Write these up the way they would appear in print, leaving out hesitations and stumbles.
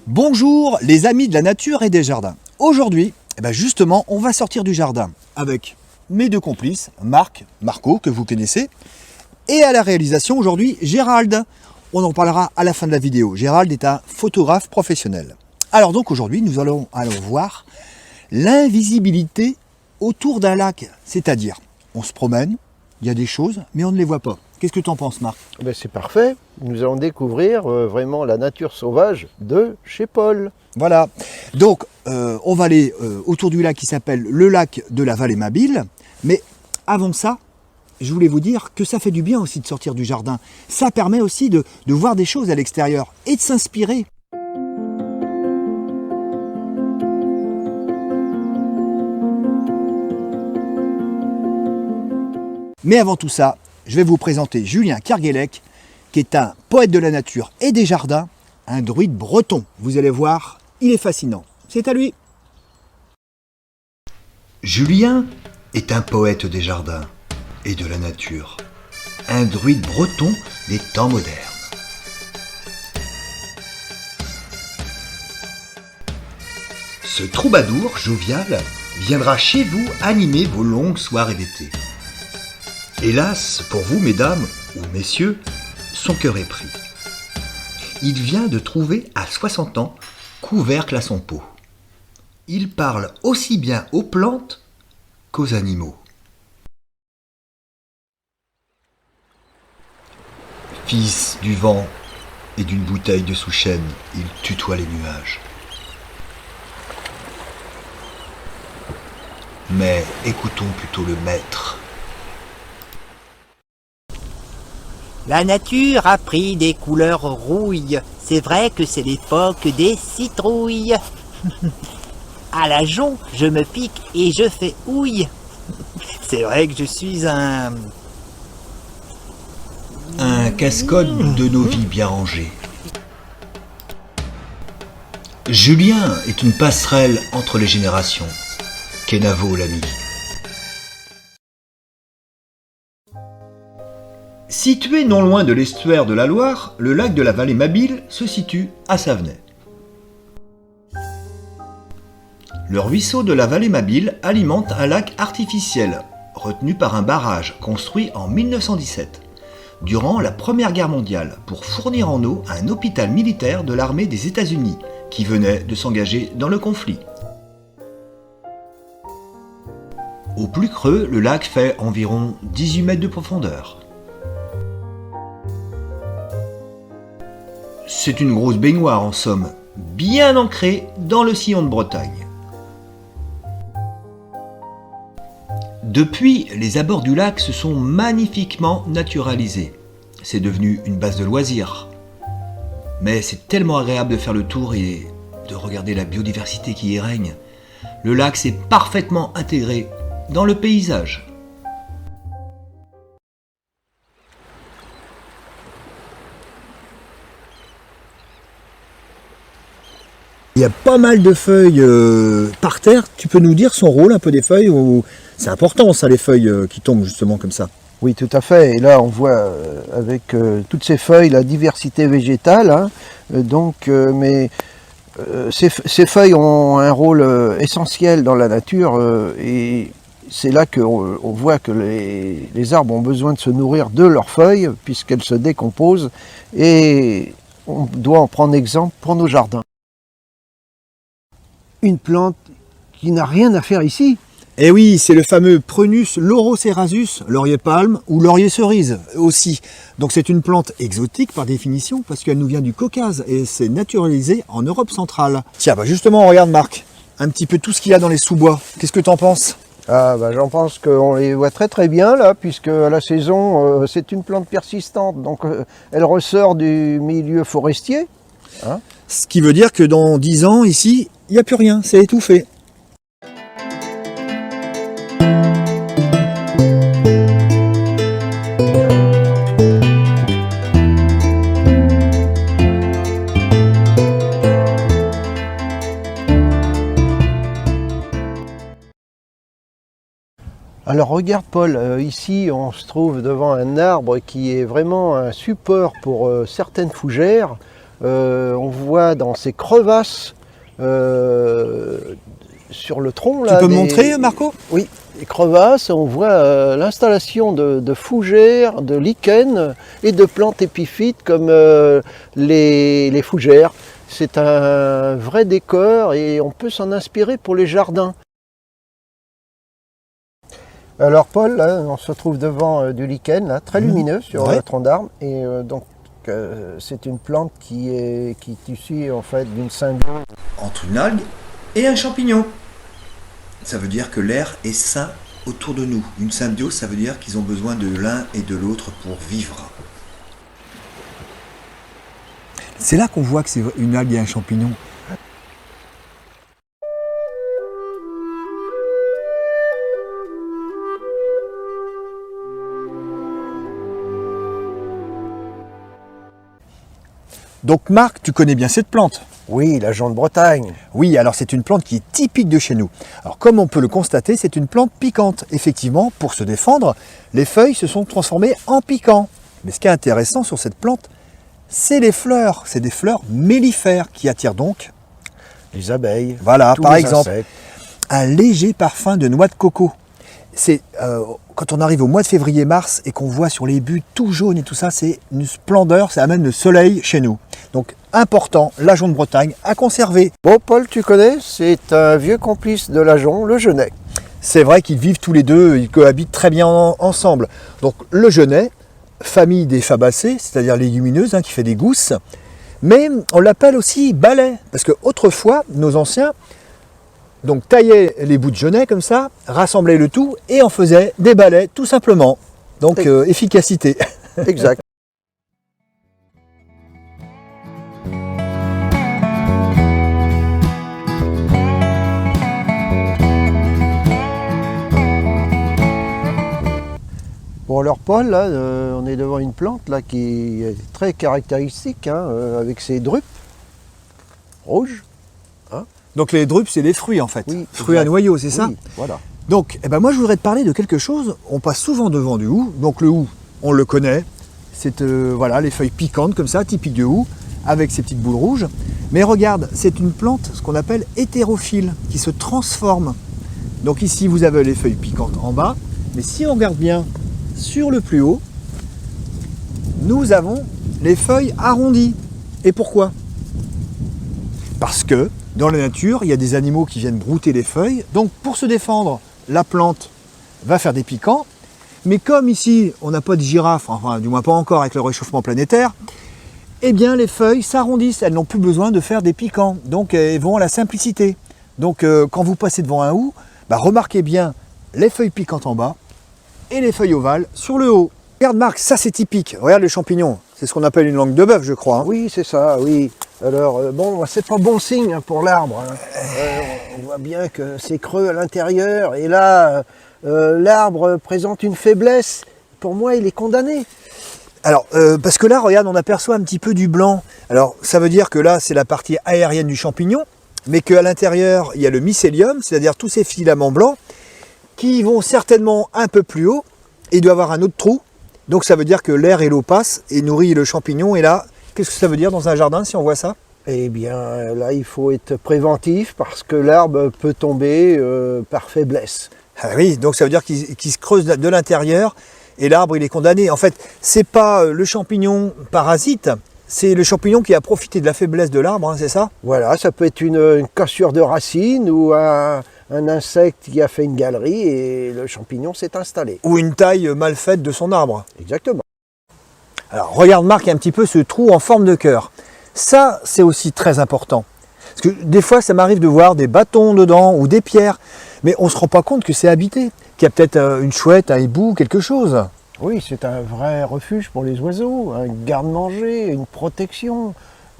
Bonjour les amis de la nature et des jardins. Aujourd'hui, justement, on va sortir du jardin avec mes deux complices, Marco, que vous connaissez, et à la réalisation aujourd'hui, Gérald. On en parlera à la fin de la vidéo. Gérald est un photographe professionnel. Alors donc aujourd'hui, nous allons voir l'invisibilité autour d'un lac. C'est-à-dire, on se promène, il y a des choses, mais on ne les voit pas. Qu'est-ce que tu en penses, Marc? C'est parfait. Nous allons découvrir vraiment la nature sauvage de chez Paul. Voilà. Donc, on va aller autour du lac qui s'appelle le lac de la Vallée Mabille. Mais avant ça, je voulais vous dire que ça fait du bien aussi de sortir du jardin. Ça permet aussi de voir des choses à l'extérieur et de s'inspirer. Mais avant tout ça, je vais vous présenter Julien Kerguélec, qui est un poète de la nature et des jardins, un druide breton. Vous allez voir, il est fascinant. C'est à lui. Julien est un poète des jardins et de la nature, un druide breton des temps modernes. Ce troubadour jovial viendra chez vous animer vos longues soirées d'été. Hélas, pour vous, mesdames ou messieurs, son cœur est pris. Il vient de trouver à 60 ans couvercle à son pot. Il parle aussi bien aux plantes qu'aux animaux. Fils du vent et d'une bouteille de sous-chêne, il tutoie les nuages. Mais écoutons plutôt le maître. La nature a pris des couleurs rouilles. C'est vrai que c'est l'époque des citrouilles. À la jonc, je me pique et je fais houille. C'est vrai que je suis un cascode de nos vies bien rangées. Julien est une passerelle entre les générations. Kenavo l'ami. Situé non loin de l'estuaire de la Loire, le lac de la Vallée Mabille se situe à Savenay. Le ruisseau de la Vallée Mabille alimente un lac artificiel, retenu par un barrage construit en 1917, durant la Première Guerre mondiale, pour fournir en eau un hôpital militaire de l'armée des États-Unis, qui venait de s'engager dans le conflit. Au plus creux, le lac fait environ 18 mètres de profondeur. C'est une grosse baignoire en somme, bien ancrée dans le sillon de Bretagne. Depuis, les abords du lac se sont magnifiquement naturalisés. C'est devenu une base de loisirs. Mais c'est tellement agréable de faire le tour et de regarder la biodiversité qui y règne. Le lac s'est parfaitement intégré dans le paysage. Il y a pas mal de feuilles par terre. Tu peux nous dire son rôle un peu des feuilles ou... C'est important ça, les feuilles qui tombent justement comme ça. Oui, tout à fait. Et là, on voit avec toutes ces feuilles la diversité végétale. Hein. Ces feuilles ont un rôle essentiel dans la nature et c'est là qu'on voit que les arbres ont besoin de se nourrir de leurs feuilles puisqu'elles se décomposent et on doit en prendre exemple pour nos jardins. Une plante qui n'a rien à faire ici. Eh oui, c'est le fameux Prunus laurocerasus, laurier palme ou laurier cerise aussi. Donc c'est une plante exotique par définition parce qu'elle nous vient du Caucase et c'est naturalisé en Europe centrale. Tiens, justement, regarde Marc, un petit peu tout ce qu'il y a dans les sous-bois. Qu'est-ce que tu en penses? J'en pense qu'on les voit très très bien là, puisque à la saison, c'est une plante persistante, donc elle ressort du milieu forestier. Hein. Ce qui veut dire que dans 10 ans, ici, il n'y a plus rien, c'est étouffé. Alors regarde Paul, ici on se trouve devant un arbre qui est vraiment un support pour certaines fougères. On voit dans ces crevasses sur le tronc. Tu peux me montrer, Marco? Oui, les crevasses, on voit l'installation de fougères, de lichens et de plantes épiphytes comme les fougères. C'est un vrai décor et on peut s'en inspirer pour les jardins. Alors Paul, là, on se trouve devant du lichen, là, très lumineux sur Ouais. le tronc d'arbre. Et donc c'est une plante qui est issue en fait d'une symbiose. Entre une algue et un champignon. Ça veut dire que l'air est sain autour de nous. Une symbiose, ça veut dire qu'ils ont besoin de l'un et de l'autre pour vivre. C'est là qu'on voit que c'est une algue et un champignon. Donc Marc, tu connais bien cette plante? Oui, la jonc de Bretagne. Oui, alors c'est une plante qui est typique de chez nous. Alors comme on peut le constater, c'est une plante piquante. Effectivement, pour se défendre, les feuilles se sont transformées en piquants. Mais ce qui est intéressant sur cette plante, c'est les fleurs. C'est des fleurs mellifères qui attirent donc, Les abeilles. voilà, tous par les exemple, insectes. un léger parfum de noix de coco. C'est quand on arrive au mois de février-mars et qu'on voit sur les buts tout jaune et tout ça, c'est une splendeur, ça amène le soleil chez nous. Donc important, la jonc de Bretagne à conserver. Bon, Paul, tu connais, c'est un vieux complice de la jonc, le genêt. C'est vrai qu'ils vivent tous les deux, ils cohabitent très bien ensemble. Donc le genêt, famille des fabacées, c'est-à-dire légumineuses, qui fait des gousses, mais on l'appelle aussi balai, parce que autrefois, nos anciens donc taillaient les bouts de genêt comme ça, rassemblaient le tout et en faisaient des balais tout simplement. Donc efficacité. Exact. Bon alors Paul, là, on est devant une plante là, qui est très caractéristique, avec ses drupes rouges. Donc les drupes, c'est les fruits en fait. Oui, Fruits à exact. noyaux, c'est ça? Oui, voilà. Donc moi je voudrais te parler de quelque chose, on passe souvent devant du hou, donc le hou, on le connaît, c'est voilà, les feuilles piquantes comme ça, typiques de hou, avec ces petites boules rouges. Mais regarde, c'est une plante, ce qu'on appelle hétérophile, qui se transforme. Donc ici vous avez les feuilles piquantes en bas, mais si on regarde bien sur le plus haut, nous avons les feuilles arrondies. Et pourquoi? Parce que dans la nature, il y a des animaux qui viennent brouter les feuilles. Donc pour se défendre, la plante va faire des piquants. Mais comme ici, on n'a pas de girafe, enfin du moins pas encore avec le réchauffement planétaire, eh bien les feuilles s'arrondissent. Elles n'ont plus besoin de faire des piquants. Donc elles vont à la simplicité. Donc quand vous passez devant un hou, remarquez bien les feuilles piquantes en bas et les feuilles ovales sur le haut. Regarde Marc, ça c'est typique. Regarde le champignon. C'est ce qu'on appelle une langue de bœuf, je crois. Oui, c'est ça, oui. Alors, bon, c'est pas bon signe pour l'arbre. On voit bien que c'est creux à l'intérieur. Et là, l'arbre présente une faiblesse. Pour moi, il est condamné. Alors, parce que là, regarde, on aperçoit un petit peu du blanc. Alors, ça veut dire que là, c'est la partie aérienne du champignon, mais qu'à l'intérieur, il y a le mycélium, c'est-à-dire tous ces filaments blancs, qui vont certainement un peu plus haut, et il doit y avoir un autre trou. Donc ça veut dire que l'air et l'eau passent et nourrit le champignon. Et là, qu'est-ce que ça veut dire dans un jardin si on voit ça? Eh bien, là, il faut être préventif parce que l'arbre peut tomber par faiblesse. Ah oui, donc ça veut dire qu'il se creuse de l'intérieur et l'arbre il est condamné. En fait, c'est pas le champignon parasite, c'est le champignon qui a profité de la faiblesse de l'arbre, c'est ça? Voilà, ça peut être une cassure de racine ou un insecte qui a fait une galerie et le champignon s'est installé. Ou une taille mal faite de son arbre. Exactement. Alors regarde Marc, il y a un petit peu ce trou en forme de cœur. Ça, c'est aussi très important. Parce que des fois, ça m'arrive de voir des bâtons dedans ou des pierres, mais on ne se rend pas compte que c'est habité, qu'il y a peut-être une chouette, un hibou, quelque chose. Oui, c'est un vrai refuge pour les oiseaux, un garde-manger, une protection.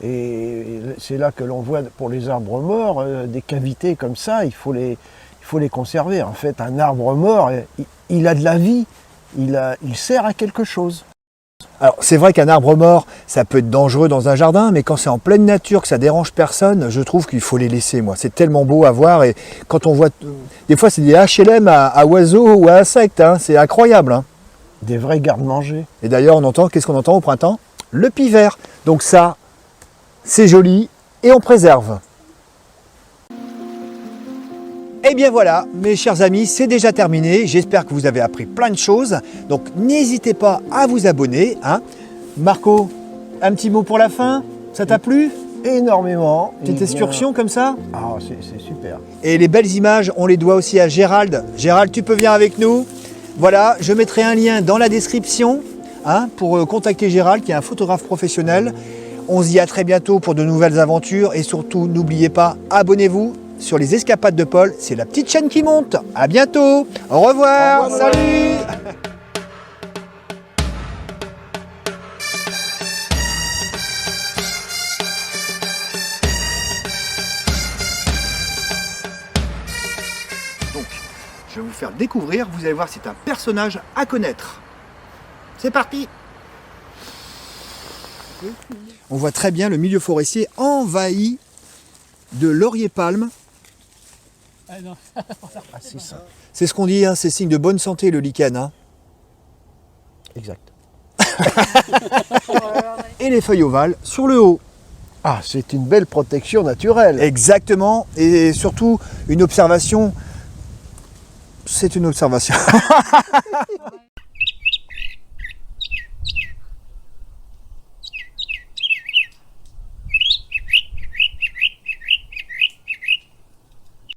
Et c'est là que l'on voit pour les arbres morts, des cavités comme ça, il faut les conserver. En fait, un arbre mort, il a de la vie, il sert à quelque chose. Alors c'est vrai qu'un arbre mort, ça peut être dangereux dans un jardin, mais quand c'est en pleine nature, que ça dérange personne, je trouve qu'il faut les laisser, moi. C'est tellement beau à voir, et quand on voit... Des fois, c'est des HLM à oiseaux ou à insectes, c'est incroyable. Des vrais garde-manger. Et d'ailleurs, qu'est-ce qu'on entend au printemps? Le pivert. Donc ça, c'est joli et on préserve. Et bien voilà, mes chers amis, c'est déjà terminé. J'espère que vous avez appris plein de choses. Donc n'hésitez pas à vous abonner. Hein. Marco, un petit mot pour la fin? Ça t'a plu? Énormément. Petite Et bien- excursion comme ça? Ah, c'est super. Et les belles images, on les doit aussi à Gérald. Gérald, tu peux venir avec nous? Voilà, je mettrai un lien dans la description hein, pour contacter Gérald, qui est un photographe professionnel. On se dit à très bientôt pour de nouvelles aventures. Et surtout, n'oubliez pas, abonnez-vous sur les Escapades de Paul. C'est la petite chaîne qui monte. À bientôt. Au revoir. Au revoir. Salut. Donc, je vais vous faire découvrir. Vous allez voir, c'est un personnage à connaître. C'est parti. On voit très bien le milieu forestier envahi de laurier-palme. Ah, c'est ça. C'est ce qu'on dit, hein, c'est signe de bonne santé le lichen. Hein. Exact. Et les feuilles ovales sur le haut. Ah, c'est une belle protection naturelle. Exactement. Et surtout, une observation. C'est une observation.